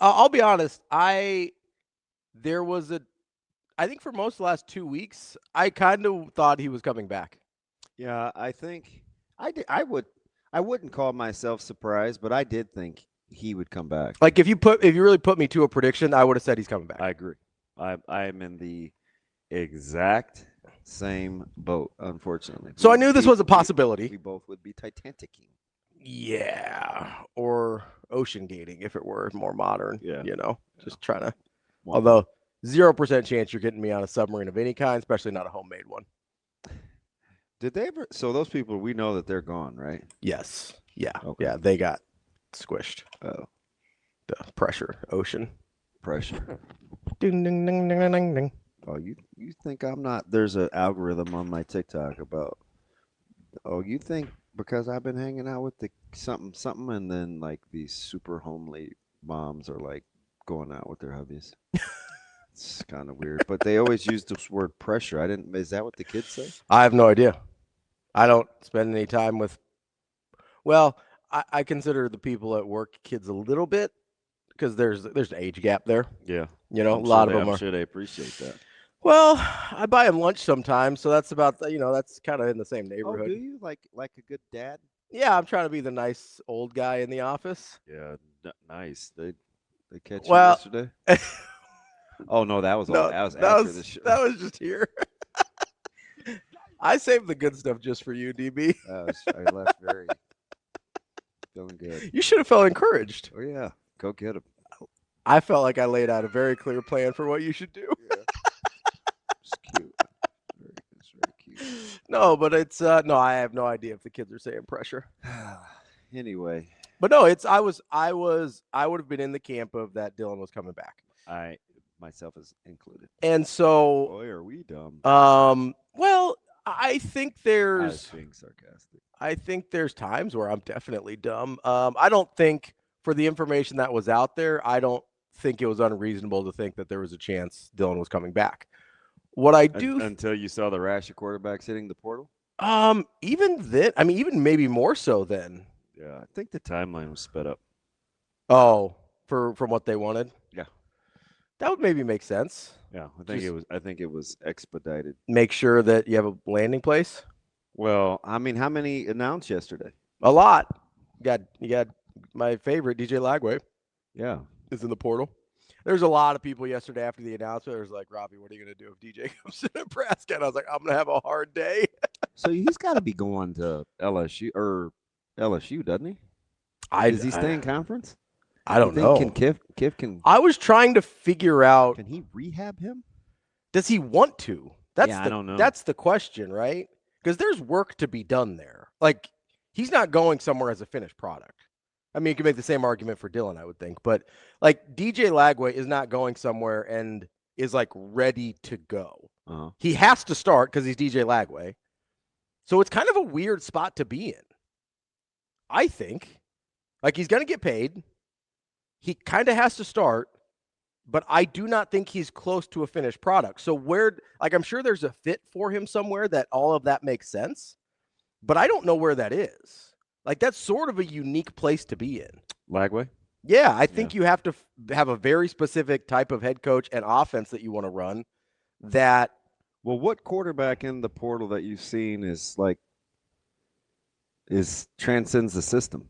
I'll be honest. There was a I think for most of the last 2 weeks, I kind of thought he was coming back. Yeah, I think I wouldn't call myself surprised, but I did think he would come back. Like if you really put me to a prediction, I would have said he's coming back. I agree. I am in the exact same boat. Unfortunately, So I knew this was a possibility. we both would be Titanicing. Yeah, or ocean gating if it were more modern. Yeah, Just trying to. One. Although 0% chance you're getting me on a submarine of any kind, especially not a homemade one. Did they ever? So those people, we know that they're gone, right? Yes. Yeah. Okay. Yeah. They got squished. Oh, The pressure ocean. pressure. Ding ding ding ding ding ding. Oh, you think I'm not? There's an algorithm on my TikTok about. Oh, you think because I've been hanging out with the something something, and then like these super homely moms are like going out with their hubbies. It's kind of weird, but they always use this word pressure. I didn't. Is that what the kids say? I have no idea. I don't spend any time with. Well, I consider the people at work kids a little bit because there's an age gap there. Yeah, A lot of them I'm are. sure they appreciate that. Well, I buy them lunch sometimes, so that's about that's kind of in the same Oh, do neighborhood. you like a good dad? Yeah, I'm trying to be the nice old guy in the office. Yeah, nice. They catch you Well, yesterday. Oh no, that was all. no, That was after the show. that was just here. I saved the good stuff just for you, DB. I left very feeling good. You should have felt encouraged. Oh yeah, go get him. I felt like I laid out a very clear plan for what you should do. Yeah, it's cute. It's very cute. No, but it's no, I have no idea if the kids are saying pressure. Anyway, But no, it's I would have been in the camp of that Dylan was coming back. I myself is included. And so Boy, are we dumb. well, I think I was there's being sarcastic. times where I'm definitely dumb. I don't think for the information that was out there, I don't think it was unreasonable to think that there was a chance Dylan was coming back. What I do Until you saw the rash of quarterbacks hitting the portal. even then, I mean even maybe more so then. Yeah, I think the timeline was sped up. Oh, from what they wanted. Yeah. That would maybe make sense. Yeah, I think it was expedited. Make sure that you have a landing place. Well, I mean, how many announced yesterday? A lot. You got my favorite DJ Lagway Yeah. is in the portal. There's a lot of people yesterday after the announcement. There's like, Ravi, what are you going to do if DJ comes to Nebraska? And I was like, I'm going to have a hard day. So he's got to be going to LSU or LSU, doesn't he? I Is he staying conference? I don't know. Can Kiff can I was trying to figure out. can he rehab him? Does he want to? I don't know. That's the question, right? Because there's work to be done there. Like he's not going somewhere as a finished product. I mean, you can make the same argument for Dylan, I would think, but like DJ Lagway is not going somewhere and is like ready to go. Uh-huh. He has to start because he's DJ Lagway. So it's kind of a weird spot to be in. I think. Like he's going to get paid. He kind of has to start, but I do not think he's close to a finished product. So I'm sure there's a fit for him somewhere that all of that makes sense, but I don't know where that is. Like that's sort of a unique place to be in. Lagway? Yeah, I think you have to have a very specific type of head coach and offense that you want to run that. Well, what quarterback in the portal that you've seen is transcends the system?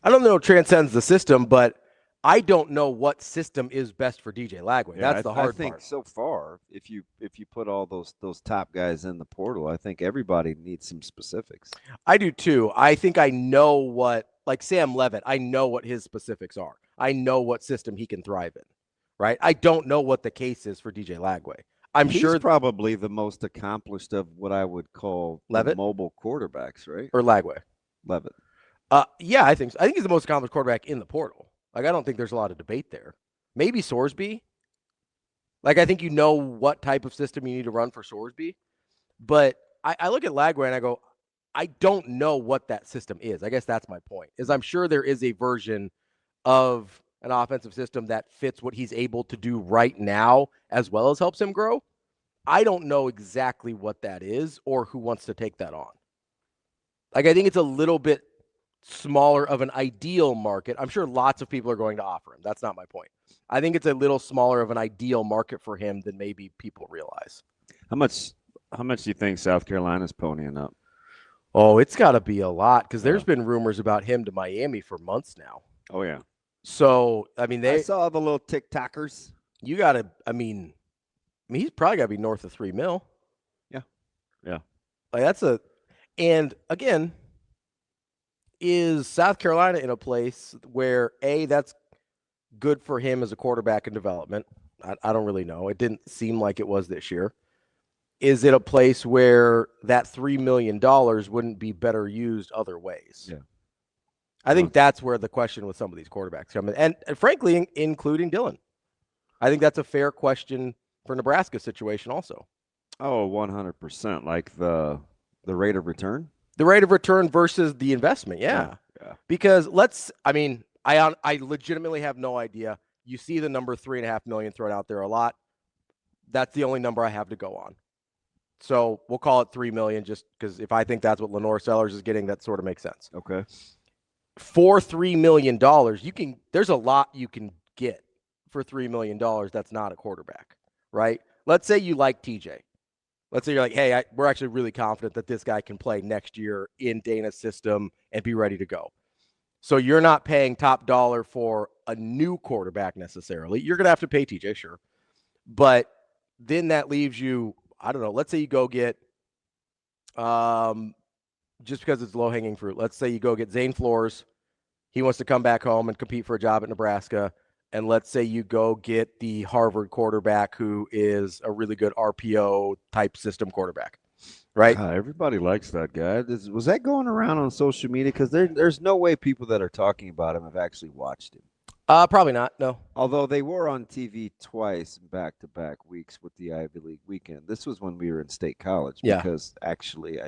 I don't know transcends the system, but I don't know what system is best for DJ Lagway. Yeah, That's the hard I think part. so far, if you put all those top guys in the portal, I think everybody needs some specifics. I do too. I think I know what, like Sam Levitt, I know what his specifics are. I know what system he can thrive in, right? I don't know what the case is for DJ Lagway. He's sure probably the most accomplished of what I would call Levitt? mobile quarterbacks, right? Or Lagway. Levitt. Yeah, I think so. I think he's the most accomplished quarterback in the portal. Like, I don't think there's a lot of debate there. Maybe Sorsby. Like, I think you know what type of system you need to run for Sorsby. But I look at Lagway and I go, I don't know what that system is. I guess that's my point, is I'm sure there is a version of an offensive system that fits what he's able to do right now as well as helps him grow. I don't know exactly what that is or who wants to take that on. Like, I think it's a little bit smaller of an ideal market. I'm sure lots of people are going to offer him. That's not my point. I think it's a little smaller of an ideal market for him than maybe people realize. How much? How much do you think South Carolina's ponying up? Oh, it's got to be a lot because Yeah. there's been rumors about him to Miami for months now. Oh yeah. So, I mean, I saw the little TikTokers. you got to, he's probably got to be north of 3 mil. Yeah. Yeah. Like and again, is South Carolina in a place where that's good for him as a quarterback in development? I don't really know. It didn't seem like it was this year. Is it a place where that $3 million wouldn't be better used other ways? Yeah. I think that's where the question with some of these quarterbacks come in. And frankly, including Dylan. I think that's a fair question for Nebraska's situation also. Oh, 100%. Like the rate of return? The rate of return versus the investment, yeah. Because I legitimately have no idea. You see the number $3.5 million thrown out there a lot. That's the only number I have to go on. So we'll call it $3 million, just because if I think that's what Lenore Sellers is getting, that sort of makes sense. Okay. For $3 million, there's a lot you can get for $3 million. That's not a quarterback, right? Let's say you like TJ. Let's say you're like, hey, we're actually really confident that this guy can play next year in Dana's system and be ready to go. So you're not paying top dollar for a new quarterback necessarily. You're going to have to pay TJ, sure. But then that leaves you, I don't know, let's say you go get, just because it's low-hanging fruit, let's say you go get Zane Flores. He wants to come back home and compete for a job at Nebraska. And let's say you go get the Harvard quarterback who is a really good RPO type system quarterback, right? Everybody likes that guy. Was that going around on social media? Because there's no way people that are talking about him have actually watched him. Probably not, no. Although they were on TV twice back-to-back weeks with the Ivy League weekend. This was when we were in State College. Yeah. Because actually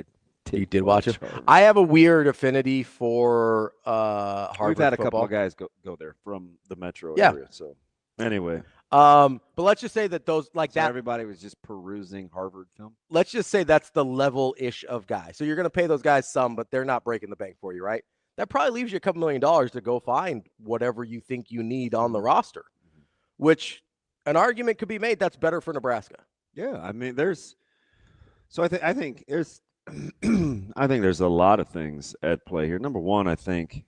you did watch it? I have a weird affinity for Harvard We've had a football. couple of guys go there from the metro area. So anyway. But let's just say that everybody was just perusing Harvard film. Let's just say that's the level-ish of guy. So you're going to pay those guys some, but they're not breaking the bank for you, right? That probably leaves you a couple $1 million to go find whatever you think you need on the roster, which an argument could be made that's better for Nebraska. Yeah, I think there's I think there's a lot of things at play here. Number one, I think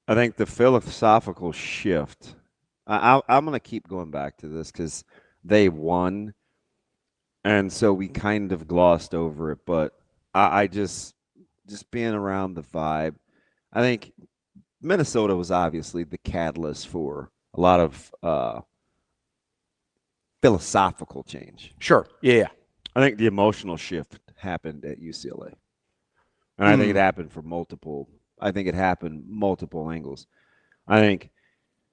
the philosophical shift. I'm going to keep going back to this because they won, and so we kind of glossed over it. But I just being around the vibe, I think Minnesota was obviously the catalyst for a lot of philosophical change. Sure. Yeah. I think the emotional shift happened at UCLA. And I think it happened for multiple angles. I think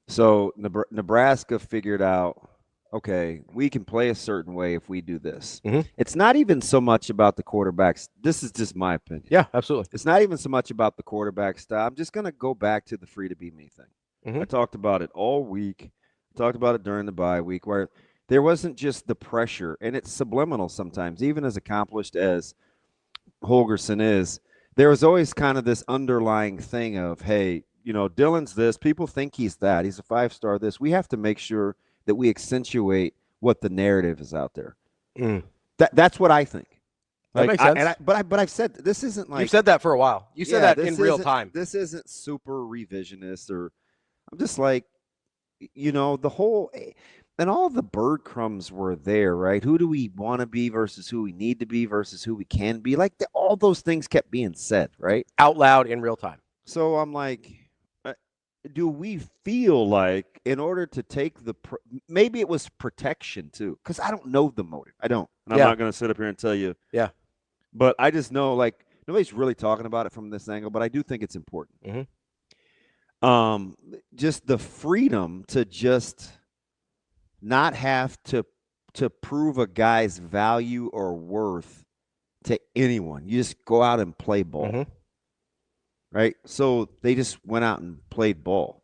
so Nebraska figured out, okay, we can play a certain way if we do this. Mm-hmm. It's not even so much about the quarterbacks. This is just my opinion. Yeah, absolutely. It's not even so much about the quarterback style. I'm just going to go back to the free to be me thing. Mm-hmm. I talked about it all week. I talked about it during the bye week where there wasn't just the pressure, and it's subliminal sometimes, even as accomplished as Holgorsen is. There was always kind of this underlying thing of, hey, Dylan's this. People think he's that. He's a 5-star this. We have to make sure that we accentuate what the narrative is out there. That's what I think. That makes sense. But I've said this isn't like you've said that for a while. You said that in real time. This isn't super revisionist, or I'm just like, the whole. And all the breadcrumbs were there, right? Who do we want to be versus who we need to be versus who we can be? Like all those things kept being said, right? Out loud in real time. So I'm like, do we feel like in order to take maybe it was protection too? Because I don't know the motive. I don't. And I'm not going to sit up here and tell you. Yeah. But I just know, like, nobody's really talking about it from this angle, but I do think it's important. Mm-hmm. Just the freedom to just not have to prove a guy's value or worth to anyone. You just go out and play ball. Mm-hmm. Right? So they just went out and played ball.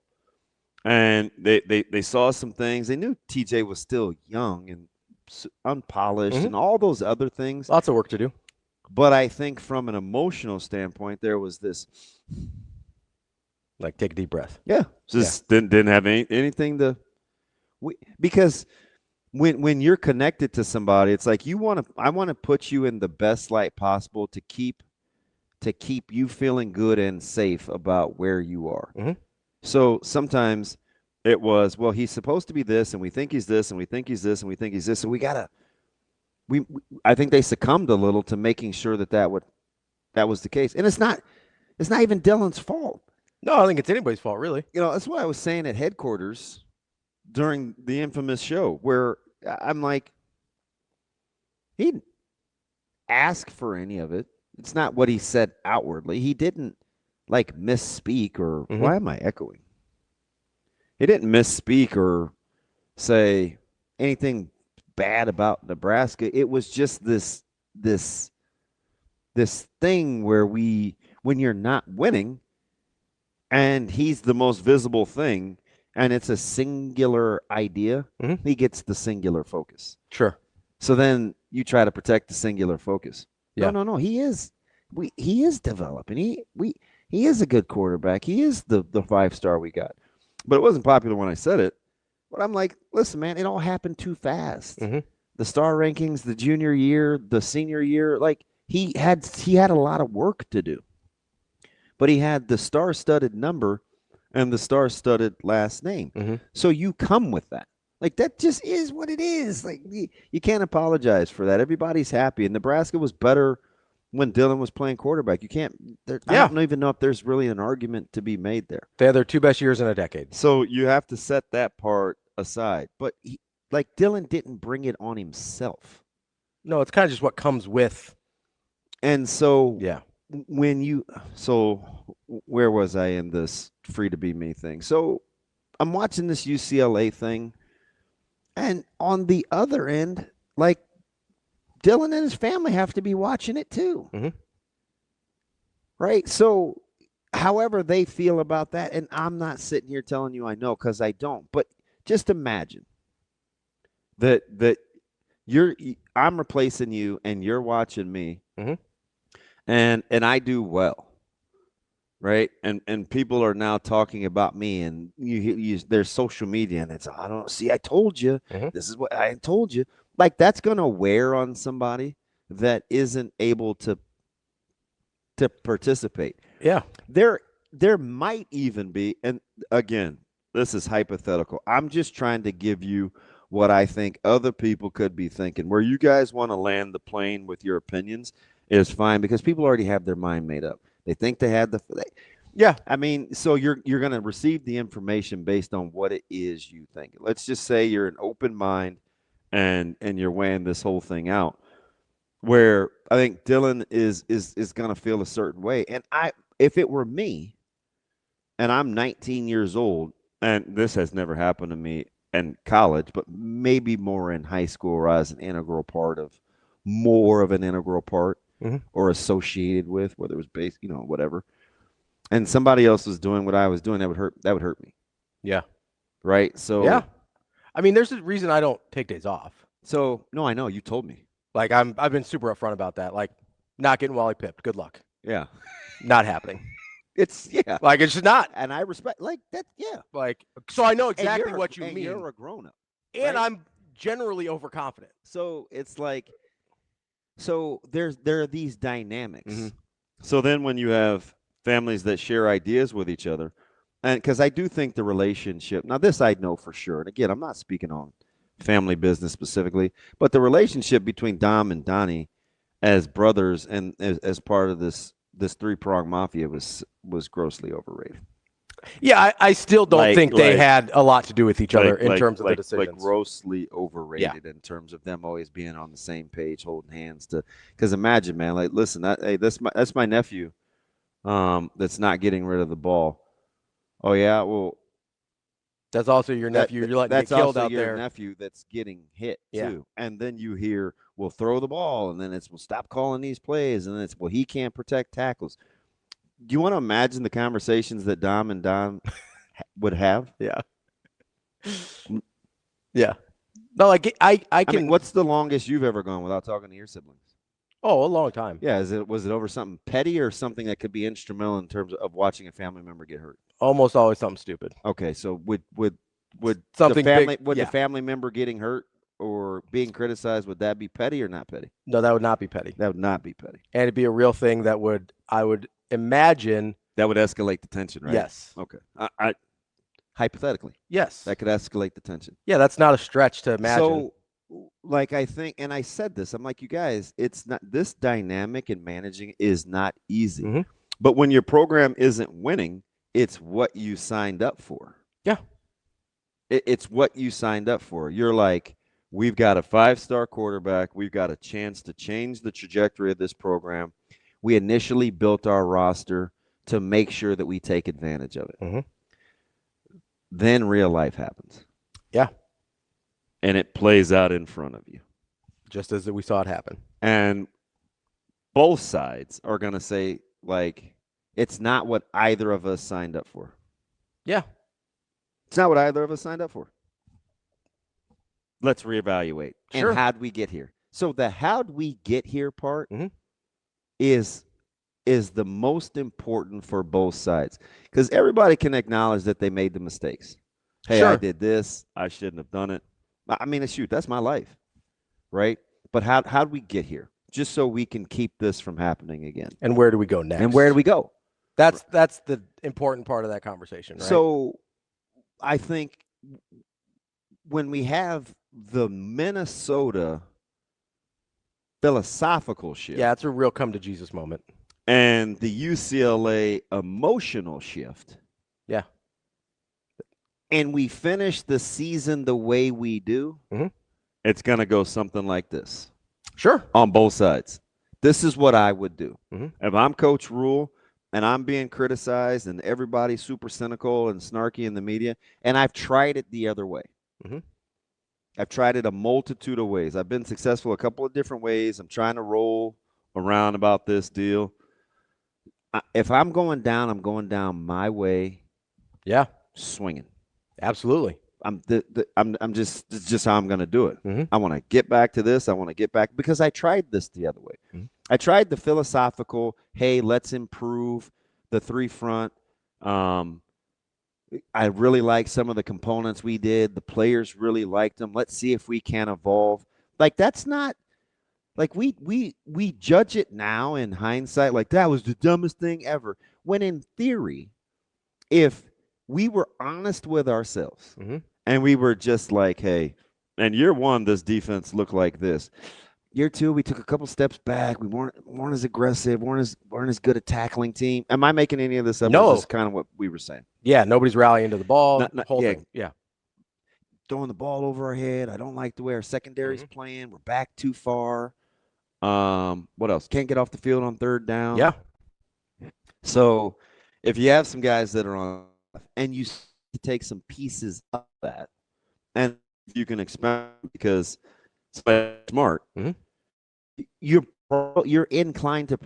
And they saw some things. They knew TJ was still young and unpolished and all those other things. Lots of work to do. But I think from an emotional standpoint, there was this, Like, take a deep breath. Yeah, just didn't have anything to. Because when you're connected to somebody, it's like I want to put you in the best light possible to keep you feeling good and safe about where you are. Mm-hmm. So sometimes it was, well, he's supposed to be this, and we think he's this, and we think he's this, and we think he's this, and I think they succumbed a little to making sure that was the case, and it's not even Dylan's fault. No, I don't think it's anybody's fault, really. That's what I was saying at headquarters during the infamous show, where I'm like, he didn't ask for any of it. It's not what he said outwardly. He didn't like misspeak or why am I echoing? He didn't misspeak or say anything bad about Nebraska. It was just this thing where when you're not winning and he's the most visible thing and it's a singular idea, he gets the singular focus. Sure. So then you try to protect the singular focus. Yeah. No. He is developing. He is a good quarterback. He is the 5-star we got. But it wasn't popular when I said it. But I'm like, listen, man, it all happened too fast. The star rankings, the junior year, the senior year, like he had a lot of work to do. But he had the star-studded number and the star-studded last name. So you come with that. Like, that just is what it is. Like, you can't apologize for that. Everybody's happy. And Nebraska was better when Dylan was playing quarterback. You can't I don't even know if there's really an argument to be made there. They had their 2 best years in a decade. So you have to set that part aside. But Dylan didn't bring it on himself. No, it's kind of just what comes with. And so yeah. Where was I in this free to be me thing? So I'm watching this UCLA thing. And on the other end, like, Dylan and his family have to be watching it too. Right? So however they feel about that, and I'm not sitting here telling you I know because I don't, but just imagine that I'm replacing you and you're watching me and I do well. Right. And people are now talking about me, and there's social media, and it's, I told you, this is what I told you. Like, that's going to wear on somebody that isn't able to participate. Yeah. There might even be, and again, this is hypothetical. I'm just trying to give you what I think other people could be thinking. Where you guys want to land the plane with your opinions is fine, because people already have their mind made up. They think they had yeah. I mean, so you're going to receive the information based on what it is you think. Let's just say you're an open mind and you're weighing this whole thing out. Where I think Dylan is going to feel a certain way, and if it were me, and I'm 19 years old, and this has never happened to me in college, but maybe more in high school, where I was more of an integral part. Or associated with, whether it was based, whatever. And somebody else was doing what I was doing, that would hurt me. Yeah. Right. So yeah. I mean, there's a reason I don't take days off. So no, I know you told me. Like, I've been super upfront about that. Like, not getting Wally pipped. Good luck. Yeah. Not happening. It's like, it's just not. And I respect like that. Yeah. Like, so I know exactly what you mean. You're a grown up. And right? I'm generally overconfident. So it's like, there are these dynamics. So then when you have families that share ideas with each other, and because I do think the relationship, now this I know for sure, and again, I'm not speaking on family business specifically, but the relationship between Dom and Donnie as brothers and as part of this 3-prong mafia was grossly overrated. Yeah, I still don't think they had a lot to do with each other in terms of the decisions. Like, grossly overrated in terms of them always being on the same page, holding hands. Because imagine, man, like, listen, that's my nephew, that's not getting rid of the ball. Oh yeah, well, that's also your nephew. You're letting get killed out there. That's also your nephew that's getting hit too. And then you hear, "We'll throw the ball," and then it's, "We'll stop calling these plays," and then it's, "Well, he can't protect tackles." Do you want to imagine the conversations that Dom and Don would have? Yeah. Yeah. No, like, I can. I mean, what's the longest you've ever gone without talking to your siblings? Oh, a long time. Yeah, was it over something petty or something that could be instrumental in terms of watching a family member get hurt? Almost always something stupid. Okay, so would Something big. the Yeah. family member getting hurt or being criticized, would that be petty or not petty? No, that would not be petty. That would not be petty. And it'd be a real thing that I would imagine. That would escalate the tension, right? Yes. Okay. I hypothetically, Yes. that could escalate the tension. Yeah, that's not a stretch to imagine. So, like, I think, and I said this, I'm like, you guys, it's not, this dynamic in managing is not easy. Mhm. But when your program isn't winning, it's what you signed up for. Yeah. It's what you signed up for. You're like, we've got a 5-star quarterback. We've got a chance to change the trajectory of this program. We initially built our roster to make sure that we take advantage of it. Mhm. Then real life happens. Yeah. And it plays out in front of you. Just as we saw it happen. And both sides are going to say, like, it's not what either of us signed up for. Yeah. It's not what either of us signed up for. Let's reevaluate. Sure. And how'd we get here? So the how'd we get here part Mhm. is the most important for both sides, because everybody can acknowledge that they made the mistakes. Hey, Sure. I did this. I shouldn't have done it. I mean, shoot, that's my life, right? But how'd we get here? Just so we can keep this from happening again. And where do we go next? And where do we go? That's the important part of that conversation, right? So I think when we have the Minnesota philosophical shift, yeah, it's a real come to Jesus moment. and the UCLA emotional shift, Yeah. and we finish the season the way we do, Mhm. it's going to go something like this Sure. on both sides. This is what I would do. Mhm. If I'm Coach Rhule and I'm being criticized and everybody's super cynical and snarky in the media, and I've tried it the other way. Mhm. I've tried it a multitude of ways. I've been successful a couple of different ways. I'm trying to roll around about this deal. If I'm going down, I'm going down my way. Yeah. Swinging. Absolutely. I'm just, it's just how I'm going to do it. Mhm. I want to get back to this. I want to get back because I tried this the other way. Mhm. I tried the philosophical, hey, let's improve the 3-front. I really like some of the components we did. The players really liked them. Let's see if we can evolve. Like, that's not like we judge it now in hindsight like that was the dumbest thing ever. When in theory, if we were honest with ourselves Mhm. and we were just like, hey, and year one, this defense looked like this. Year two, we took a couple steps back. We weren't as aggressive, weren't as good a tackling team. Am I making any of this up? No. Or is this kind of what we were saying? Yeah, nobody's rallying to the ball. Whole yeah. thing. Yeah. Throwing the ball over our head. I don't like the way our secondary's Mhm. playing. We're back too far. What else? Can't get off the field on third down. Yeah. So if you have some guys that are on and you take some pieces of that and you can expand because it's smart, Mhm. you're inclined to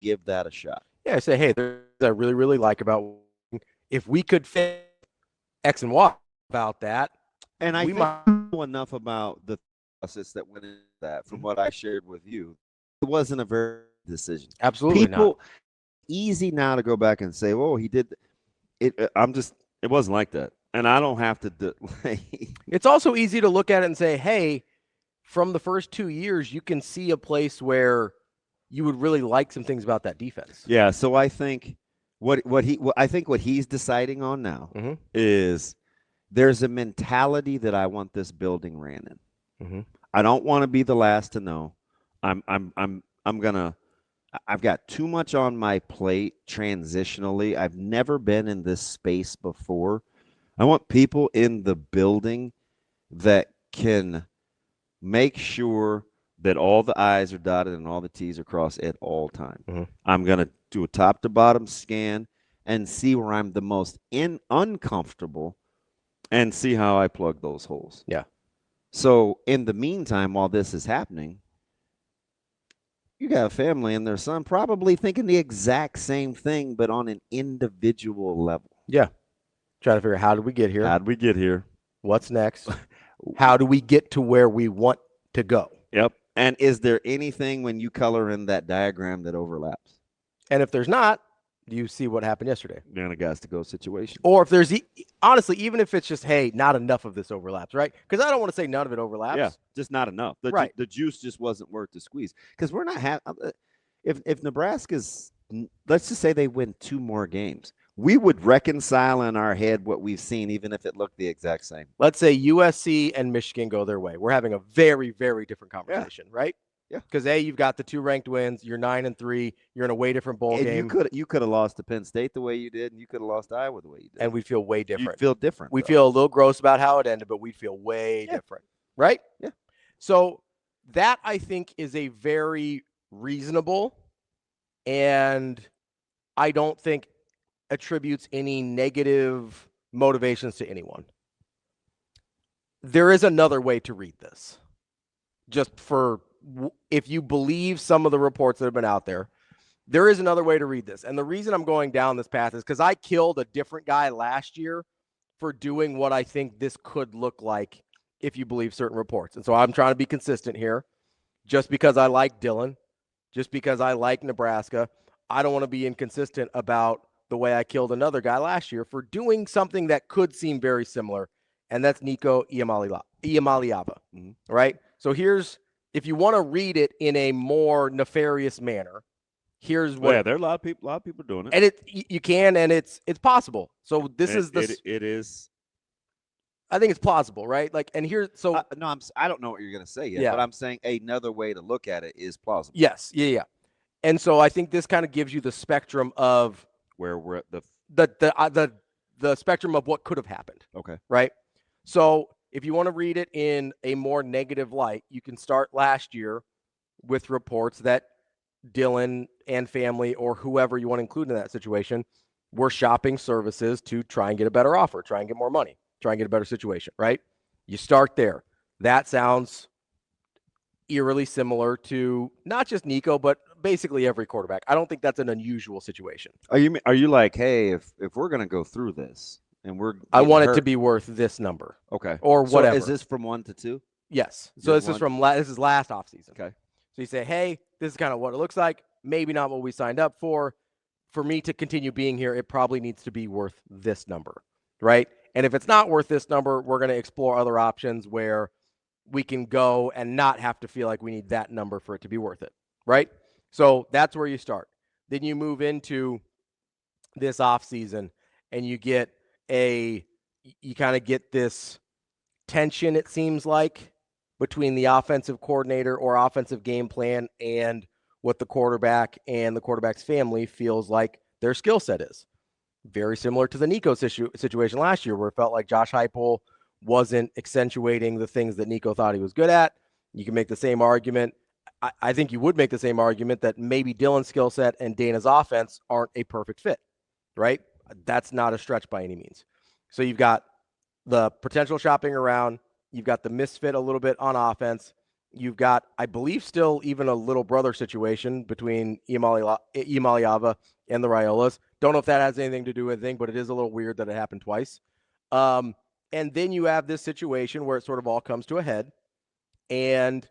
give that a shot. Yeah, I say, hey, there's I really, really like about if we could fit X and Y about that. And I we think know enough about the process that went into that from what I shared with you. It wasn't a very decision. Absolutely not. Easy now to go back and say, "Oh, he did it." It wasn't like that, and I don't have to. It's also easy to look at it and say, "Hey, from the first 2 years, you can see a place where you would really like some things about that defense." Yeah, so I think what he's deciding on now Mhm. is there's a mentality that I want this building ran in. Mhm. I don't want to be the last to know. I've got too much on my plate transitionally. I've never been in this space before. I want people in the building that can make sure that all the I's are dotted and all the T's are crossed at all times. Mhm. I'm going to do a top to bottom scan and see where I'm the most uncomfortable and see how I plug those holes. Yeah. So in the meantime, while this is happening, you got a family and their son probably thinking the exact same thing, but on an individual level. Yeah. Try to figure out how did we get here? How'd we get here? What's next? How do we get to where we want to go? Yep. And is there anything when you color in that diagram that overlaps? And if there's not, you see what happened yesterday. Then a guy's to go situation. Or if there's, honestly, even if it's just, hey, not enough of this overlaps, right? Because I don't want to say none of it overlaps. Yeah, just not enough. Right. The juice just wasn't worth the squeeze. Because we're not having. If Nebraska's, let's just say they win 2 more games, we would reconcile in our head what we've seen, even if it looked the exact same. Let's say USC and Michigan go their way. We're having a very, very different conversation, right? Yeah. Because you've got the 2 ranked wins. You're 9-3. You're in a way different bowl And game. you could have lost to Penn State the way you did, and you could have lost to Iowa the way you did. And we feel way different. You feel different. We feel a little gross about how it ended, but we feel way different, right? Yeah. So that, I think, is a very reasonable, and I don't think attributes any negative motivations to anyone. There is another way to read this. Just for, if you believe some of the reports that have been out there, there is another way to read this. And the reason I'm going down this path is because I killed a different guy last year for doing what I think this could look like if you believe certain reports. And so I'm trying to be consistent here. Just because I like Dylan, just because I like Nebraska, I don't want to be inconsistent about the way I killed another guy last year for doing something that could seem very similar, and that's Nico Iamaleava, right? So here's, if you want to read it in a more nefarious manner, here's what. there are a lot of people doing it, and you can, and it's possible. So this is the. It is. I think it's plausible, right? Like, and here, so no, I don't know what you're going to say yet, but I'm saying another way to look at it is plausible. Yes, yeah. And so I think this kind of gives you the spectrum of where we're at the spectrum of what could have happened. Okay. Right. So if you want to read it in a more negative light, you can start last year with reports that Dylan and family, or whoever you want to include in that situation, were shopping services to try and get a better offer, try and get more money, try and get a better situation, right? You start there. That sounds eerily similar to not just Nico, but basically every quarterback. I don't think that's an unusual situation. Are you like, hey, if we're going to go through this and I want it to be worth this number. Okay. Or whatever. So is this from 1 to 2? Yes. So this is last offseason. Okay. So you say, hey, this is kind of what it looks like. Maybe not what we signed up for. For me to continue being here, it probably needs to be worth this number, right? And if it's not worth this number, we're going to explore other options where we can go and not have to feel like we need that number for it to be worth it, right? So that's where you start. Then you move into this offseason and you kind of get this tension, it seems like, between the offensive coordinator or offensive game plan and what the quarterback and the quarterback's family feels like their skill set is. Very similar to the Nico situation last year, where it felt like Josh Heupel wasn't accentuating the things that Nico thought he was good at. You can make the same argument. I think you would make the same argument that maybe Dylan's skill set and Dana's offense aren't a perfect fit, right? That's not a stretch by any means. So you've got the potential shopping around. You've got the misfit a little bit on offense. You've got, I believe, still even a little brother situation between Iamaleava and the Raiolas. Don't know if that has anything to do with anything, but it is a little weird that it happened twice. And then you have this situation where it sort of all comes to a head, and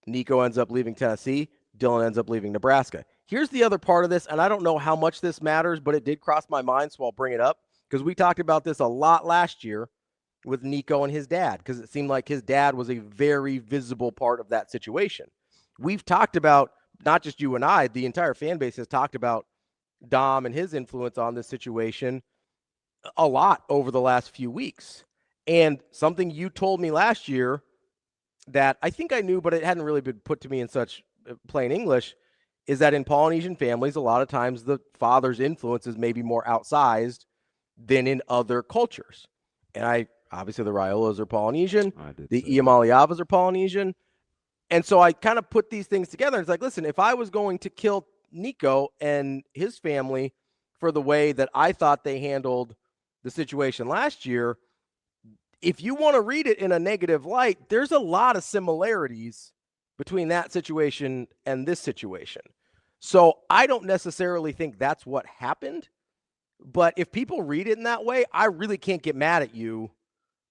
Nico ends up leaving Tennessee. Dylan ends up leaving Nebraska. Here's the other part of this, and I don't know how much this matters, but it did cross my mind, so I'll bring it up, because we talked about this a lot last year with Nico and his dad, because it seemed like his dad was a very visible part of that situation. We've talked about, not just you and I, the entire fan base has talked about Dom and his influence on this situation a lot over the last few weeks. And something you told me last year that I think I knew, but it hadn't really been put to me in such plain English, is that in Polynesian families, a lot of times the father's influence is maybe more outsized than in other cultures. And obviously the Raiolas are Polynesian, the Iamaleavas are Polynesian. And so I kind of put these things together. And it's like, listen, if I was going to kill Nico and his family for the way that I thought they handled the situation last year, if you want to read it in a negative light, there's a lot of similarities between that situation and this situation. So I don't necessarily think that's what happened. But if people read it in that way, I really can't get mad at you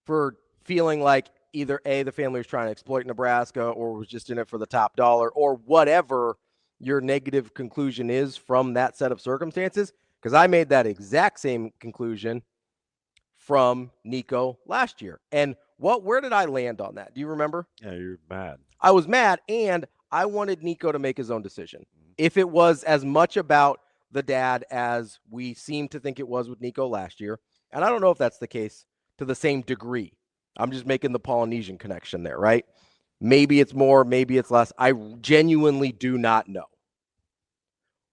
for feeling like either A, the family was trying to exploit Nebraska or was just in it for the top dollar or whatever your negative conclusion is from that set of circumstances. Because I made that exact same conclusion from Nico last year. And where did I land on that? Do you remember? Yeah, you're mad. I was mad, and I wanted Nico to make his own decision. If it was as much about the dad as we seem to think it was with Nico last year, and I don't know if that's the case to the same degree. I'm just making the Polynesian connection there, right? Maybe it's more, maybe it's less. I genuinely do not know.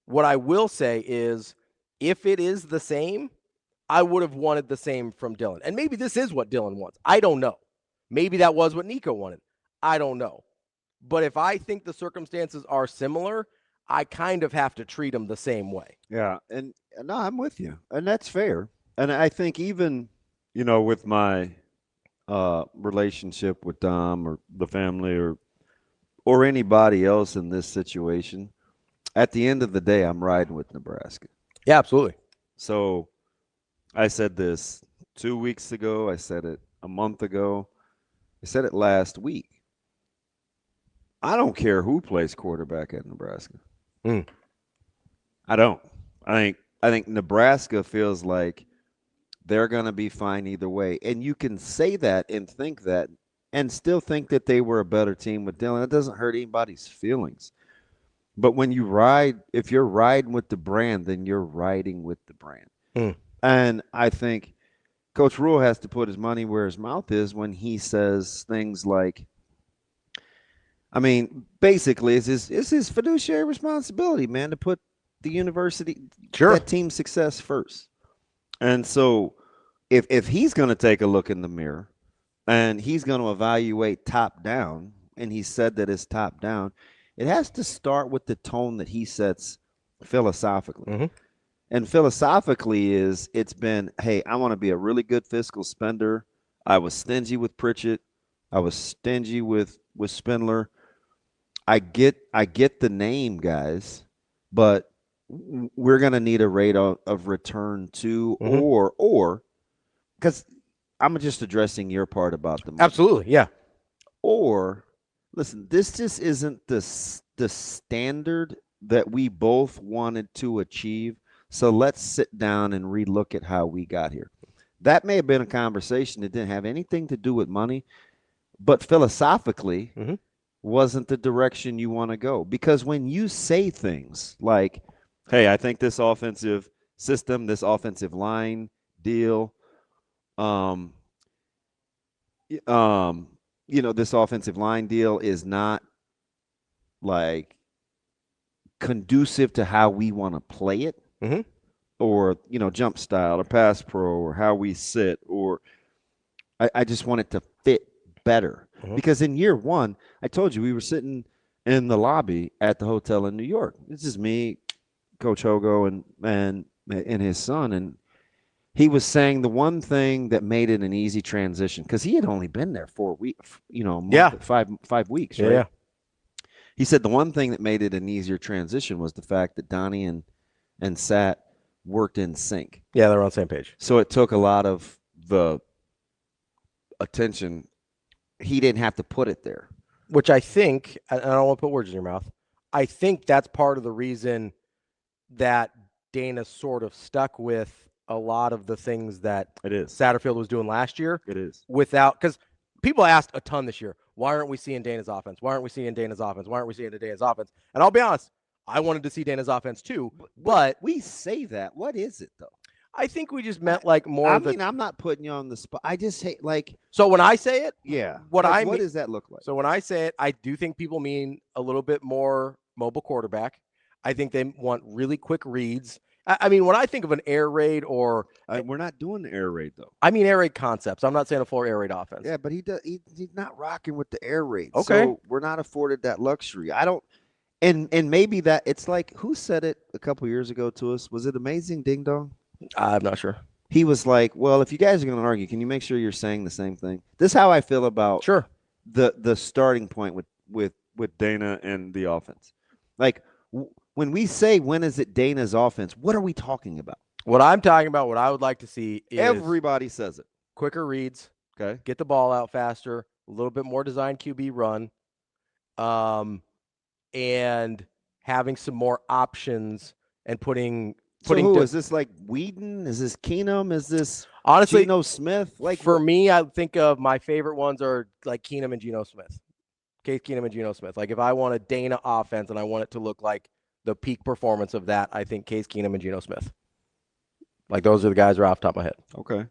What I will say is, if it is the same, I would have wanted the same from Dylan. And maybe this is what Dylan wants. I don't know. Maybe that was what Nico wanted. I don't know. But if I think the circumstances are similar, I kind of have to treat them the same way. Yeah, and no, I'm with you, and that's fair. And I think even, with my relationship with Dom or the family or anybody else in this situation, at the end of the day, I'm riding with Nebraska. Yeah, absolutely. So I said this 2 weeks ago. I said it a month ago. I said it last week. I don't care who plays quarterback at Nebraska. I don't. I think Nebraska feels like they're going to be fine either way. And you can say that and think that and still think that they were a better team with Dylan. It doesn't hurt anybody's feelings. But when you ride, if you're riding with the brand, then you're riding with the brand. And I think Coach Rhule has to put his money where his mouth is when he says things like, basically, it's his fiduciary responsibility, man, to put the university, that team's success first. And so if he's going to take a look in the mirror and he's going to evaluate top down, and he said that it's top down, it has to start with the tone that he sets philosophically. And philosophically it's been, hey, I want to be a really good fiscal spender. I was stingy with Pritchett. I was stingy with Spindler. I get the name, guys, but we're going to need a rate of return too, or because I'm just addressing your part about the money. Absolutely, yeah. Or, listen, this just isn't the standard that we both wanted to achieve, so let's sit down and relook at how we got here. That may have been a conversation that didn't have anything to do with money, but philosophically wasn't the direction you want to go. Because when you say things like, hey, I think this offensive system, this offensive line deal, this offensive line deal is not like conducive to how we want to play it, or jump style or pass pro or how we sit, or I just want it to fit better. Because in year one, I told you, we were sitting in the lobby at the hotel in New York. This is me, Coach Hogo, and his son, and he was saying the one thing that made it an easy transition, because he had only been there 4 weeks, a month, 5 weeks, right? Yeah. He said the one thing that made it an easier transition was the fact that Donnie and Sat worked in sync. Yeah, they're on the same page. So it took a lot of the attention. He didn't have to put it there. Which I think, and I don't want to put words in your mouth, I think that's part of the reason that Dana sort of stuck with a lot of the things that Satterfield was doing last year. It is. Because people asked a ton this year, why aren't we seeing Dana's offense? Why aren't we seeing Dana's offense? Why aren't we seeing Dana's offense? And I'll be honest, I wanted to see Dana's offense too. But we say that. What is it, though? I think we just meant like more. I'm not putting you on the spot. I just hate So when I say it, what does that look like? So when I say it, I do think people mean a little bit more mobile quarterback. I think they want really quick reads. I mean, when I think of an air raid or we're not doing the air raid though. I mean air raid concepts. I'm not saying a full air raid offense. Yeah, but he's not rocking with the air raid. Okay, so we're not afforded that luxury. I don't. And maybe that it's like, who said it a couple years ago to us? Was it Amazing Ding Dong? I'm not sure. He was like, well, if you guys are going to argue, can you make sure you're saying the same thing? This is how I feel about the starting point with Dana and the offense. Like, when we say, when is it Dana's offense, what are we talking about? What I'm talking about, what I would like to see is everybody says it. Quicker reads. Okay. Get the ball out faster. a little bit more designed QB run, and having some more options and putting. So who is this? Like Whedon? Is this Keenum? Is this honestly Geno Smith? Like for me, I think of my favorite ones are like Keenum and Geno Smith. Case Keenum and Geno Smith. Like if I want a Dana offense and I want it to look like the peak performance of that, I think Case Keenum and Geno Smith. Like those are the guys right off the top of my head. Okay.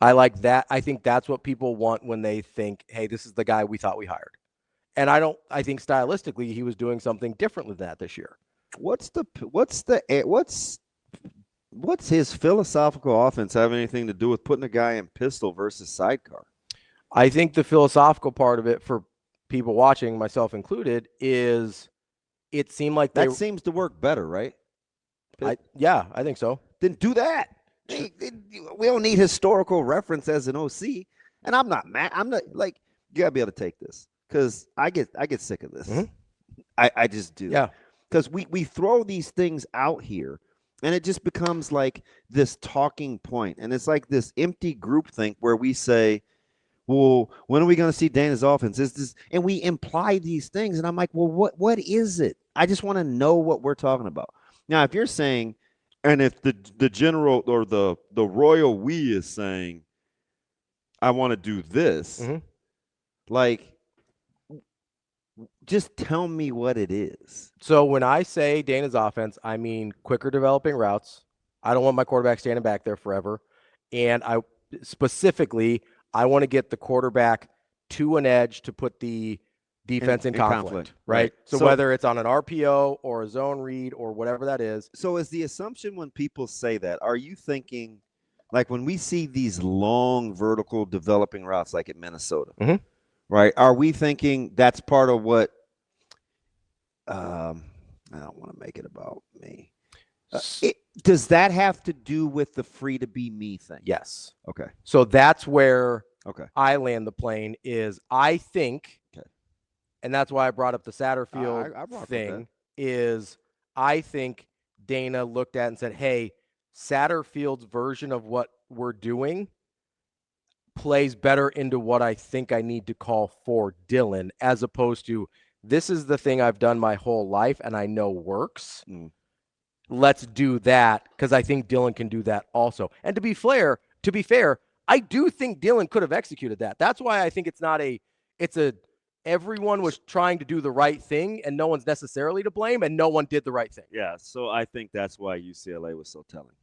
I like that. I think that's what people want when they think, hey, this is the guy we thought we hired. And I think stylistically he was doing something different than that this year. What's his philosophical offense have anything to do with putting a guy in pistol versus sidecar? I think the philosophical part of it for people watching, myself included, is it seemed like that seems to work better, right? I think so. Then do that. We don't need historical reference as an OC. And I'm not mad. I'm not like, you gotta be able to take this because I get sick of this. Mm-hmm. I just do. Yeah. Because we throw these things out here and it just becomes like this talking point. And it's like this empty groupthink where we say, well, when are we going to see Dana's offense? Is this, and we imply these things, and I'm like, well, what is it? I just want to know what we're talking about. Now, if you're saying, and if the general or the royal we is saying, I want to do this, like, just tell me what it is. So when I say Dana's offense, I mean quicker developing routes. I don't want my quarterback standing back there forever, and I want to get the quarterback to an edge to put the defense in conflict, right? So whether it's on an RPO or a zone read or whatever that is. So is the assumption when people say that, are you thinking, like when we see these long vertical developing routes like at Minnesota, right? Are we thinking that's part of what I don't want to make it about me. Does that have to do with the free to be me thing? Yes. Okay. So that's where I land the plane is I think, and that's why I brought up the Satterfield thing, is I think Dana looked at and said, hey, Satterfield's version of what we're doing plays better into what I think I need to call for Dylan, as opposed to this is the thing I've done my whole life and I know works. Let's do that because I think Dylan can do that also. And to be fair, I do think Dylan could have executed that. That's why I think everyone was trying to do the right thing and no one's necessarily to blame and no one did the right thing. Yeah, so I think that's why UCLA was so telling.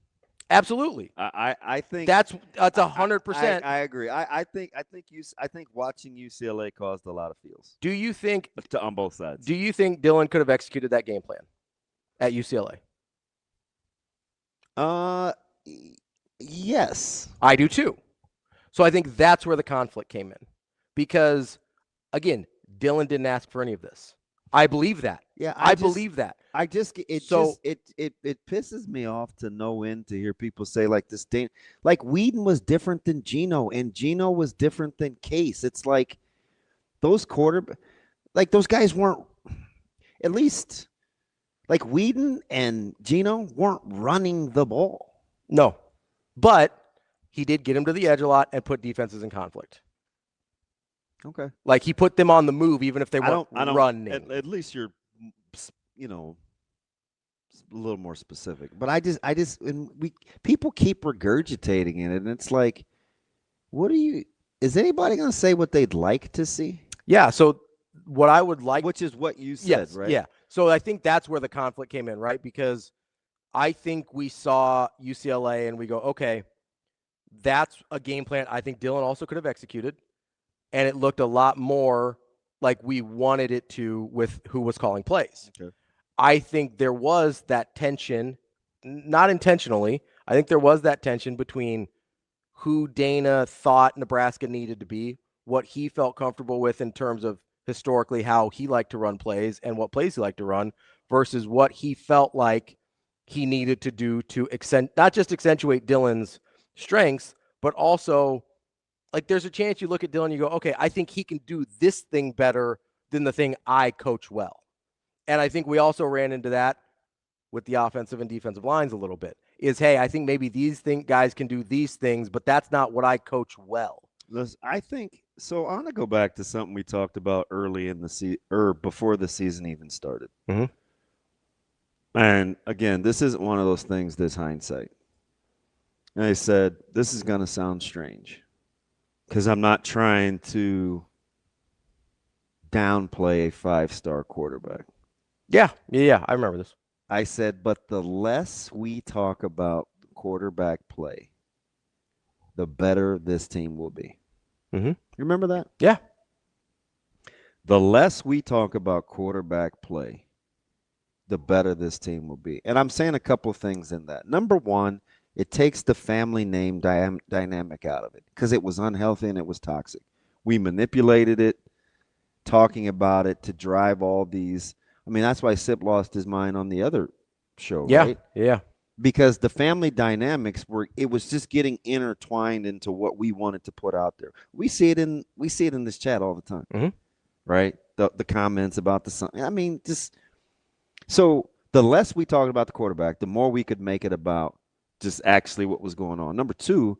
Absolutely. I think that's 100%. I agree. I think watching UCLA caused a lot of feels. Do you think on both sides? Do you think Dylan could have executed that game plan at UCLA? Yes. I do too. So I think that's where the conflict came in. Because again, Dylan didn't ask for any of this. I believe that. Yeah, I believe that. It pisses me off to no end to hear people say like this. Like Whedon was different than Geno, and Geno was different than Case. It's like those those guys weren't, at least like Whedon and Geno weren't running the ball. No, but he did get him to the edge a lot and put defenses in conflict. Okay. Like he put them on the move, even if they weren't running. At least you're, a little more specific. But people keep regurgitating it, and it's like, is anybody going to say what they'd like to see? Yeah. So what I would like, which is what you said, yes, right? Yeah. So I think that's where the conflict came in, right? Because I think we saw UCLA and we go, okay, that's a game plan I think Dylan also could have executed. And it looked a lot more like we wanted it to with who was calling plays. Okay. I think there was that tension, not intentionally. I think there was that tension between who Dana thought Nebraska needed to be, what he felt comfortable with in terms of historically how he liked to run plays and what plays he liked to run versus what he felt like he needed to do to not just accentuate Dylan's strengths, but also like there's a chance you look at Dylan and you go, okay, I think he can do this thing better than the thing I coach well. And I think we also ran into that with the offensive and defensive lines a little bit is, hey, I think maybe these guys can do these things, but that's not what I coach well. I think So I want to go back to something we talked about early in the or before the season even started. Mm-hmm. And again, this isn't one of those things that's hindsight. And I said, this is going to sound strange because I'm not trying to downplay a 5-star quarterback. Yeah. I remember this. I said, but the less we talk about quarterback play, the better this team will be. Mm-hmm. You remember that? Yeah. The less we talk about quarterback play, the better this team will be. And I'm saying a couple of things in that. Number one, it takes the family name dynamic out of it because it was unhealthy and it was toxic. We manipulated it, talking about it to drive all these. I mean, that's why Sip lost his mind on the other show, right? Yeah. Because the family dynamics it was just getting intertwined into what we wanted to put out there. We see it in this chat all the time, Mm-hmm. right? The comments about the son. I mean, just so the less we talked about the quarterback, the more we could make it about just actually what was going on. Number two,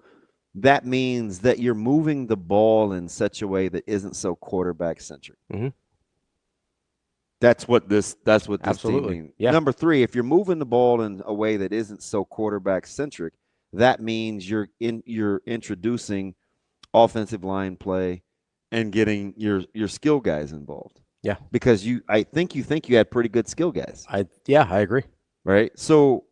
that means that you're moving the ball in such a way that isn't so quarterback centric. Mm-hmm. That's what this team Absolutely. means. Yeah. Number three, if you're moving the ball in a way that isn't so quarterback centric, that means you're introducing offensive line play and getting your skill guys involved. Yeah. Because I think you had pretty good skill guys. I agree. Right? So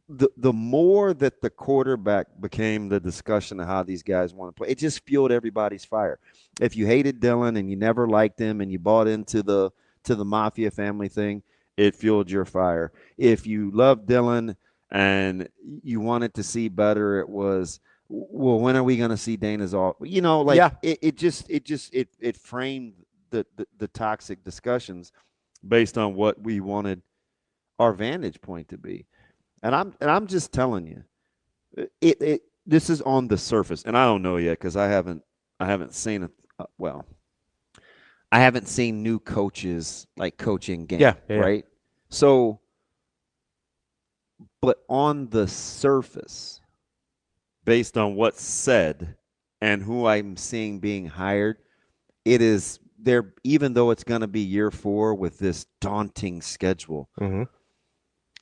the more that the quarterback became the discussion of how these guys want to play, it just fueled everybody's fire. If you hated Dylan and you never liked him and you bought into the mafia family thing, it fueled your fire. If you loved Dylan and you wanted to see better, it was, well, when are we going to see Dana's off? You know, like Yeah. it framed the toxic discussions based on what we wanted our vantage point to be. And I'm just telling you, this is on the surface, and I don't know yet because I haven't seen it. Well, I haven't seen new coaches like coaching game, Yeah. right? So, but on the surface, based on what's said and who I'm seeing being hired, it is there. Even though it's going to be year 4 with this daunting schedule, Mm-hmm.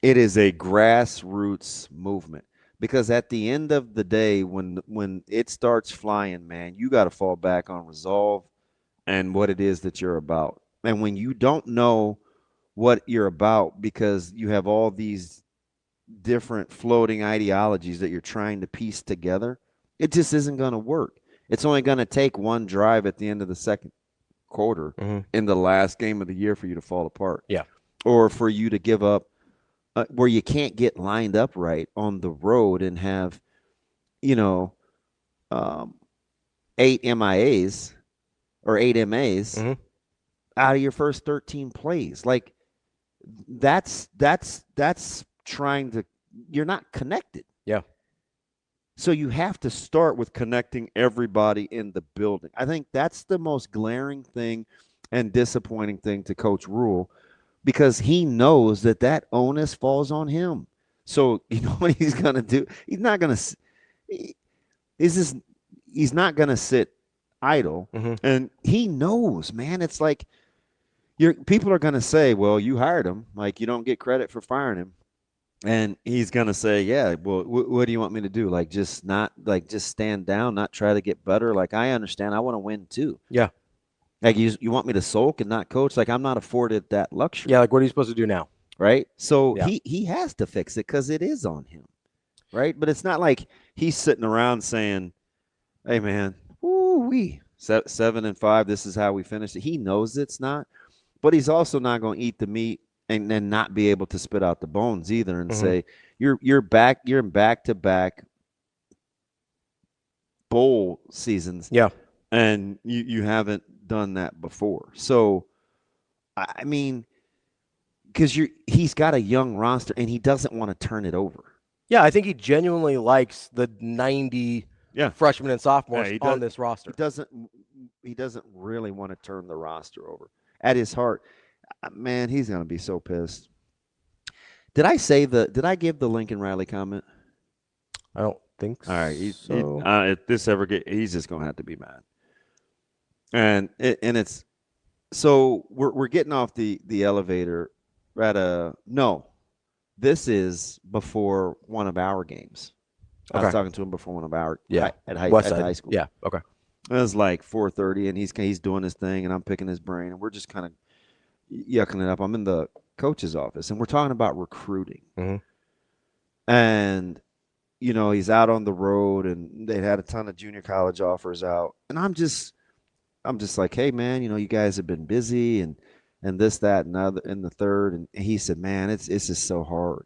it is a grassroots movement. Because at the end of the day, when it starts flying, man, you got to fall back on resolve and what it is that you're about. And when you don't know what you're about because you have all these different floating ideologies that you're trying to piece together, it just isn't going to work. It's only going to take one drive at the end of the second quarter in the last game of the year for you to fall apart. Yeah. Or for you to give up where you can't get lined up right on the road and have, 8 MIAs or 8 MAs out of your first 13 plays. Like that's trying to, you're not connected. Yeah. So you have to start with connecting everybody in the building. I think that's the most glaring thing and disappointing thing to Coach Rhule, because he knows that onus falls on him. So you know what he's going to do? He's not going to he's not going to sit idle. And he knows, man. It's like people are going to say, well, you hired him. Like, you don't get credit for firing him. And he's going to say, yeah, well, what do you want me to do? Like, just stand down, not try to get better. Like, I understand. I want to win too. Yeah. Like, you want me to sulk and not coach? Like, I'm not afforded that luxury. Yeah. Like, what are you supposed to do now? Right? So he has to fix it because it is on him. Right? But it's not like he's sitting around saying, hey, man, 7-5, this is how we finished it. He knows it's not. But he's also not going to eat the meat and then not be able to spit out the bones either and say, you're in back-to-back bowl seasons. Yeah. And you haven't done that before. So, I mean, because he's got a young roster and he doesn't want to turn it over. Yeah, I think he genuinely likes the 90 freshmen and sophomores on this roster. He doesn't really want to turn the roster over. At his heart, man, he's going to be so pissed. Did I give the Lincoln Riley comment? I don't think so. All right. If this ever he's just going to have to be mad. And it's so we're getting off the elevator at a no. This is before one of our games. I was Okay. talking to him before one of our Yeah. at West high side. school. Yeah. Okay. It was like 4:30, and he's doing his thing, and I'm picking his brain, and we're just kind of yucking it up. I'm in the coach's office, and we're talking about recruiting, Mm-hmm. and he's out on the road, and they had a ton of junior college offers out, and I'm just like, hey man, you guys have been busy, and this, that, and other, and the third, and he said, man, it's just so hard.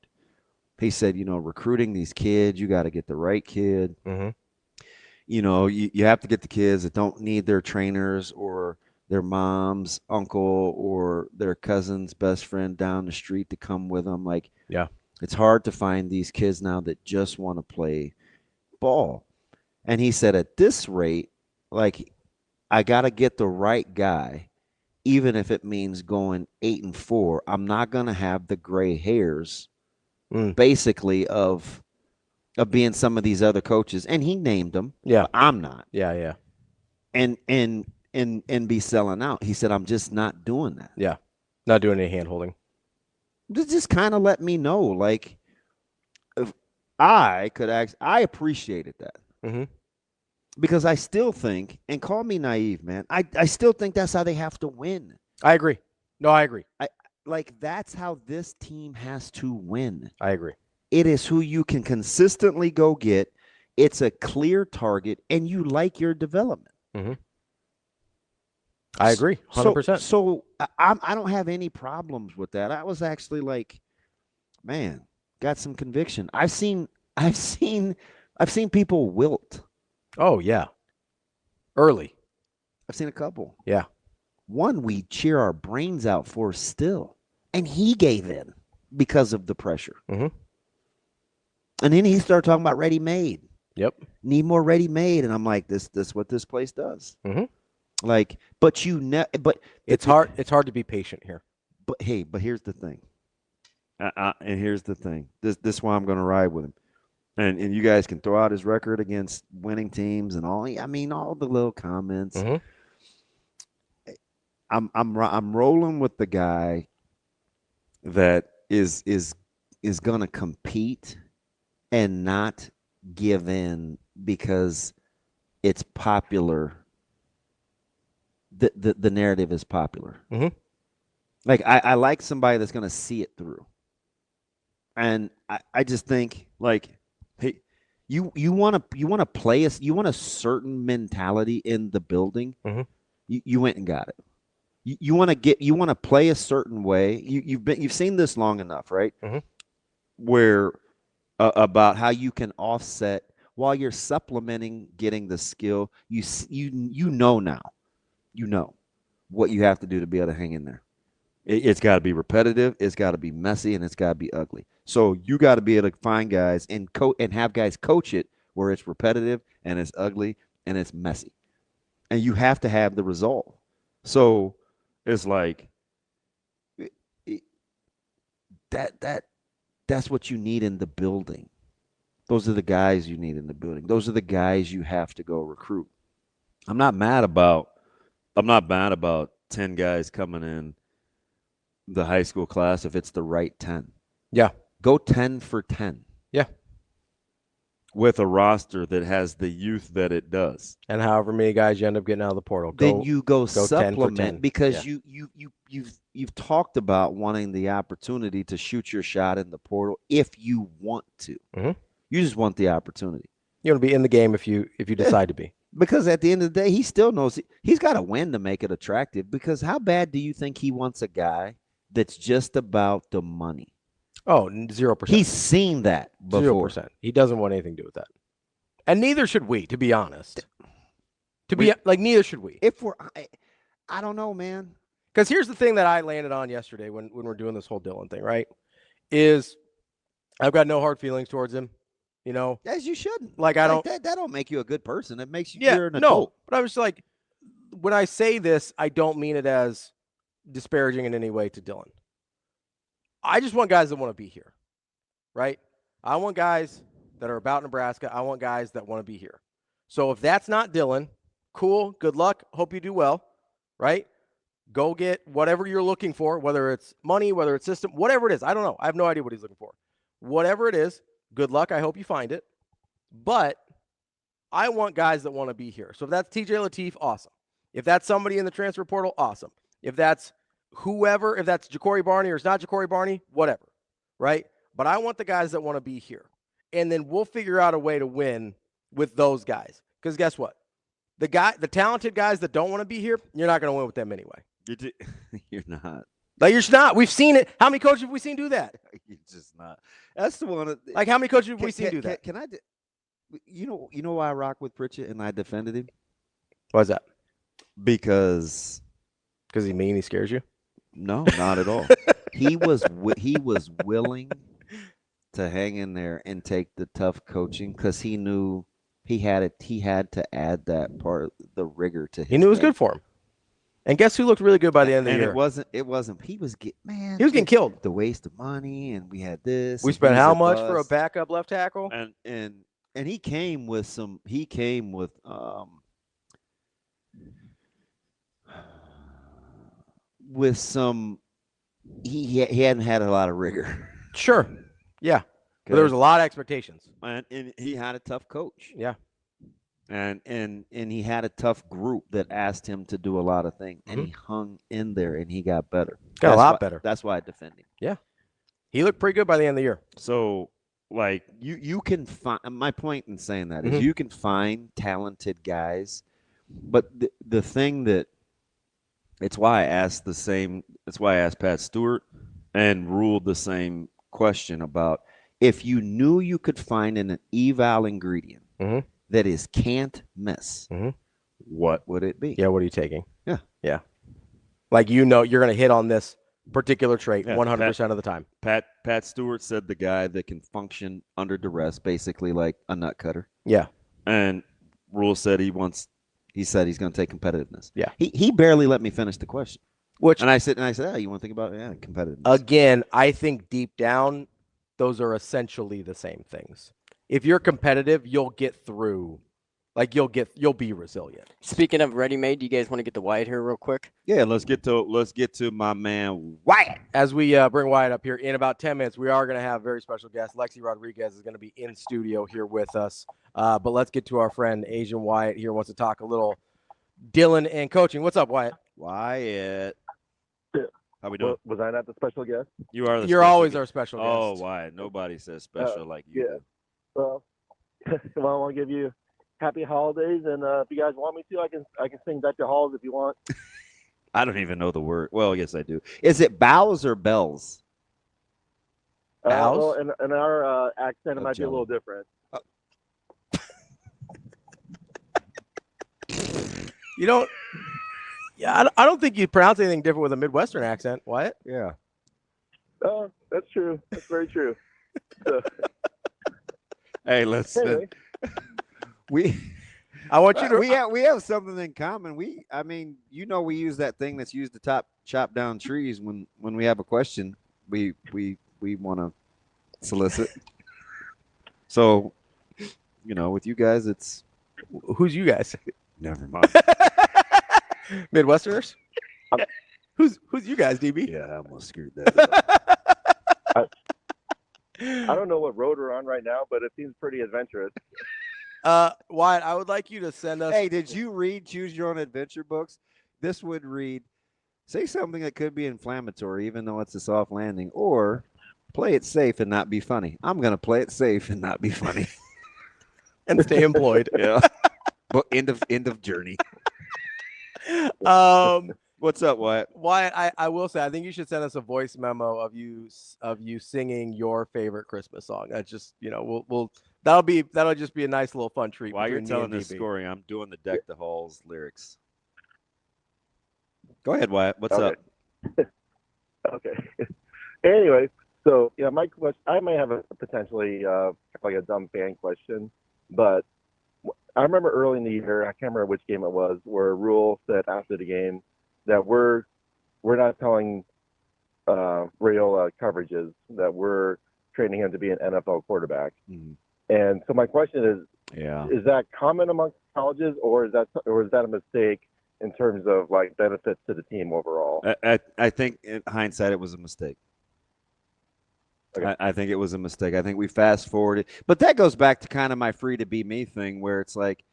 He said, recruiting these kids, you got to get the right kid. Mm-hmm. You have to get the kids that don't need their trainers or their mom's uncle or their cousin's best friend down the street to come with them. Like, Yeah. it's hard to find these kids now that just want to play ball. And he said, at this rate, like, I got to get the right guy, even if it means going 8-4. I'm not going to have the gray hairs, Mm. basically, of being some of these other coaches. And he named them, Yeah. but I'm not. Yeah. Yeah. And be selling out. He said, I'm just not doing that. Yeah. Not doing any hand holding. Just kind of let me know, like, if I could I appreciated that. Mm-hmm. Because I still think, and call me naive, man, I still think that's how they have to win. I agree. No, I agree. Like, that's how this team has to win. I agree. It is who you can consistently go get. It's a clear target, and you like your development. Mm-hmm. I agree, 100%. So I don't have any problems with that. I was actually like, man, got some conviction. I've seen people wilt. Oh yeah. Early. I've seen a couple. Yeah. One we cheer our brains out for still, and he gave in because of the pressure. Mm-hmm. And then he started talking about ready made. Yep. Need more ready made, and I'm like, this what this place does. Mm-hmm. Like, but it's hard. It's hard to be patient here. But hey, but here's the thing. And here's the thing. This is why I'm going to ride with him. And you guys can throw out his record against winning teams and all. I mean, all the little comments. Mm-hmm. I'm rolling with the guy that is going to compete and not give in because it's popular. The narrative is popular. Mm-hmm. Like, I like somebody that's going to see it through. And I just think, like, hey, you want to play us, you want a certain mentality in the building. Mm-hmm. You went and got it. You want to play a certain way. You've seen this long enough, right? Mm-hmm. Where about how you can offset while you're supplementing getting the skill. You know now. You know what you have to do to be able to hang in there. It's got to be repetitive. It's got to be messy, and it's got to be ugly. So you got to be able to find guys and have guys coach it where it's repetitive and it's ugly and it's messy, and you have to have the result. So it's like that's what you need in the building. Those are the guys you need in the building. Those are the guys you have to go recruit. I'm not mad about 10 guys coming in the high school class if it's the right 10. Yeah. Go 10 for 10. Yeah. With a roster that has the youth that it does. And however many guys you end up getting out of the portal, then you go 10 supplement 10. because you've talked about wanting the opportunity to shoot your shot in the portal if you want to. Mm-hmm. You just want the opportunity. You want to be in the game if you decide to be. Because at the end of the day, he still knows he's got to win to make it attractive. Because how bad do you think he wants a guy that's just about the money? Oh, 0%. He's seen that before. 0%. He doesn't want anything to do with that. And neither should we, to be honest. Neither should we. If we're, I don't know, man. Because here's the thing that I landed on yesterday when we're doing this whole Dylan thing, right? Is I've got no hard feelings towards him. As you shouldn't. Like, I don't. That don't make you a good person. It makes you. Yeah, You're an adult. But I was like, when I say this, I don't mean it as disparaging in any way to Dylan. I just want guys that want to be here, right? I want guys that are about Nebraska. I want guys that want to be here. So if that's not Dylan, Cool. Good luck. Hope you do well. Right? Go get whatever you're looking for, whether it's money, whether it's system, whatever it is. I don't know. I have no idea what he's looking for. Whatever it is, good luck. I hope you find it. But I want guys that want to be here. So if that's TJ Lateef, awesome. If that's somebody in the transfer portal, awesome. If that's whoever, if that's Ja'Cory Barney or it's not Ja'Cory Barney, whatever. Right? But I want the guys that want to be here. And then we'll figure out a way to win with those guys. Because guess what? The talented guys that don't want to be here, you're not going to win with them anyway. You're not. Like, you're not. We've seen it. How many coaches have we seen do that? You're just not. That's the one. Like, how many coaches have we seen do that? Can I? You know why I rock with Pritchett and I defended him? Why is that? Because he's mean. He scares you. No, not at all. He was willing to hang in there and take the tough coaching because he knew he had it. He had to add that part, the rigor to his. He knew it was good for him. And guess who looked really good by the end of the year? It wasn't. He was getting killed. The waste of money, and we had this. We spent how much for a backup left tackle? And he came with some. He came with some. He hadn't had a lot of rigor. Sure. Yeah. But there was a lot of expectations. And he had a tough coach. Yeah. And he had a tough group that asked him to do a lot of things, and he hung in there, and he got better. Got a lot better. That's why I defend him. Yeah, he looked pretty good by the end of the year. So, like, you can find. My point in saying that is you can find talented guys, but the thing that it's why I asked the same. That's why I asked Pat Stewart and Rhule the same question about if you knew you could find an eval ingredient. That is can't miss. What would it be? Yeah, what are you taking? Yeah. Like, you're going to hit on this particular trait 100% of the time. Pat Stewart said the guy that can function under duress, basically like a nut cutter. Yeah. And Rhule said he said he's going to take competitiveness. Yeah. He barely let me finish the question. And I said, oh, you want to think about competitiveness? Again, I think deep down, those are essentially the same things. If you're competitive, you'll get through. Like, you'll be resilient. Speaking of ready-made, do you guys want to get to Wyatt here real quick? Yeah, let's get to my man Wyatt. As we bring Wyatt up here in about 10 minutes, we are going to have a very special guest. Lexi Rodriguez is going to be in studio here with us. But let's get to our friend Asian Wyatt here. Wants to talk a little Dylan and coaching. What's up, Wyatt? Wyatt. How we doing? Was I not the special guest? You are. You're always our special guest. Oh, Wyatt. Nobody says special like you. Yeah. Well, I want to give you happy holidays, and if you guys want me to, I can sing Deck the Halls if you want. I don't even know the word. Well, yes, I do. Is it bows or bells? Bows? Well, in our accent, it might be a little different. You don't. Yeah, I don't think you pronounce anything different with a Midwestern accent. Wyatt? Yeah. That's true. That's very true. Hey, listen. Anyway. I want you to. We have something in common. We use that thing that's used to chop down trees when we have a question. We want to solicit. So, with you guys, it's Who's you guys? never mind. Midwesterners? Who's you guys, DB? Yeah, I almost screwed that up. I don't know what road we're on right now, but it seems pretty adventurous. Wyatt, I would like you to send us. Hey, did you read Choose Your Own Adventure books? This would read, say something that could be inflammatory, even though it's a soft landing, or play it safe and not be funny. I'm going to play it safe and not be funny. And stay employed. Yeah. But end of journey. What's up, Wyatt? Wyatt, I will say, I think you should send us a voice memo of you singing your favorite Christmas song. That's just, that'll just be a nice little fun treat. While you're telling this story, I'm doing the Deck the Halls lyrics. Go ahead, Wyatt. What's up? Okay. Anyway, so my question, I might have a potentially like a dumb fan question, but I remember early in the year, I can't remember which game it was, where Rhule said after the game that we're not telling Raiola coverages, that we're training him to be an NFL quarterback. Mm-hmm. And so my question is, is that common amongst colleges, or is that a mistake in terms of like benefits to the team overall? I think in hindsight it was a mistake. Okay. I think it was a mistake. I think we fast forwarded, but that goes back to kind of my free to be me thing, where it's like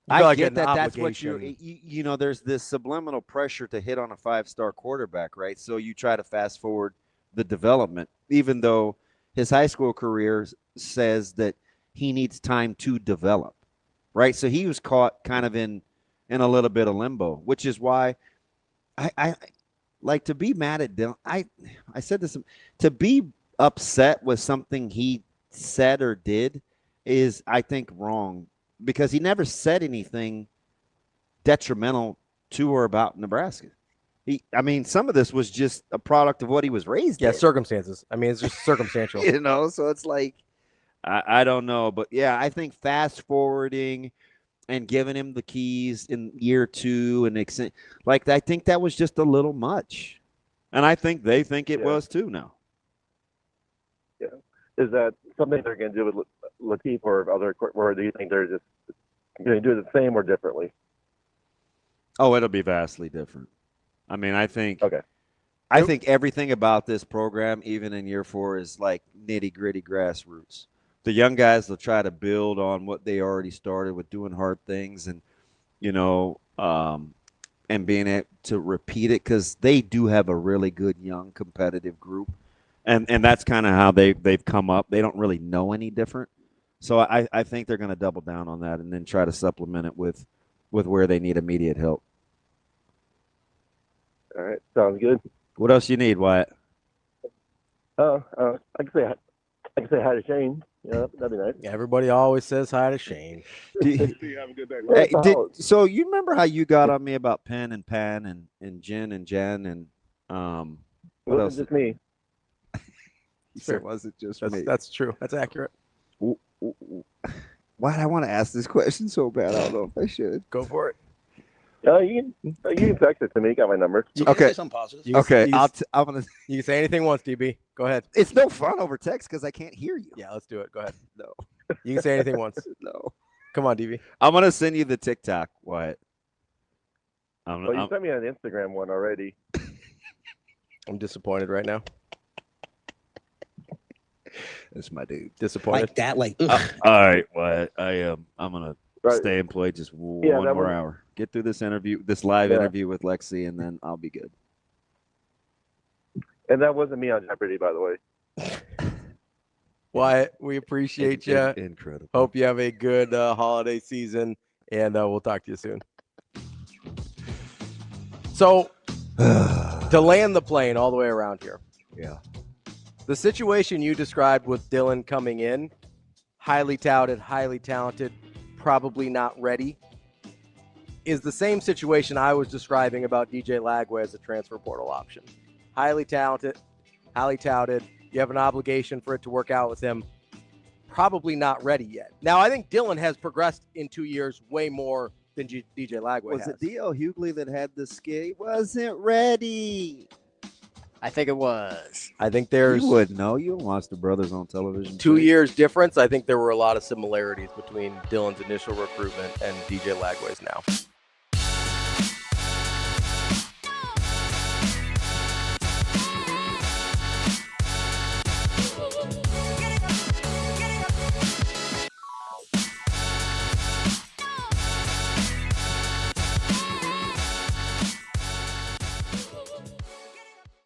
You feel I like get an that that's what obligation. you know. There's this subliminal pressure to hit on a 5-star quarterback, right? So you try to fast forward the development, even though his high school career says that he needs time to develop, right? So he was caught kind of in a little bit of limbo, which is why I like to be mad at Dylan. I said this, to be upset with something he said or did is, I think, wrong, because he never said anything detrimental to or about Nebraska. I mean, some of this was just a product of what he was raised Yeah, in. circumstances. I mean, it's just circumstantial. You know, so it's like, I don't know. But yeah, I think fast forwarding and giving him the keys in year 2 and like, I think that was just a little much. And I think they think it was too now. Yeah. Is that something they're going to do with Latif or other, or do you think they're just going to do it the same or differently? Oh, it'll be vastly different. I mean, I think Okay. I think everything about this program, even in year 4, is like nitty-gritty grassroots. The young guys will try to build on what they already started with, doing hard things, and and being able to repeat it, because they do have a really good young competitive group, and that's kind of how they've come up. They don't really know any different, so I think they're going to double down on that and then try to supplement it with where they need immediate help. All right. Sounds good. What else you need, Wyatt? I can say hi to Shane. Yeah, that'd be nice. Yeah, everybody always says hi to Shane. Have a good day. Hey, so you remember how you got on me about Penn and Pan and Jen and Jen and what else? Just me. You said, was it just me? That's true. That's accurate. Why do I want to ask this question so bad? I don't know if I should. Go for it. You can text it to me. You got my number. You can Okay. say something positive. You can- Okay, you can- I'm gonna. You can say anything once, DB. Go ahead. It's no fun over text because I can't hear you. Yeah, let's do it. Go ahead. No, You can say anything once. no. Come on, DB. I'm gonna send you the TikTok, Wyatt. Well, you sent me an Instagram one already. I'm disappointed right now. That's my dude. Disappointed. Like that, like All right, Wyatt. I'm gonna Right. stay employed just one Yeah, more that was- hour. Get through this live Yeah. interview with Lexi, and then I'll be good. And that wasn't me on Jeopardy, by the way. Wyatt, we appreciate you. Incredible. Hope you have a good holiday season, and we'll talk to you soon. So, to land the plane all the way around here. Yeah. The situation you described with Dylan coming in, highly touted, highly talented, probably not ready, is the same situation I was describing about DJ Lagway as a transfer portal option. Highly talented, highly touted. You have an obligation for it to work out with him. Probably not ready yet. Now, I think Dylan has progressed in 2 years way more than DJ Lagway Was has. it D.L. Hughley that had the skate? Wasn't ready. I think it was. I think there's You wouldn't know. You watched the brothers on television. 2 years difference. I think there were a lot of similarities between Dylan's initial recruitment and DJ Lagway's now.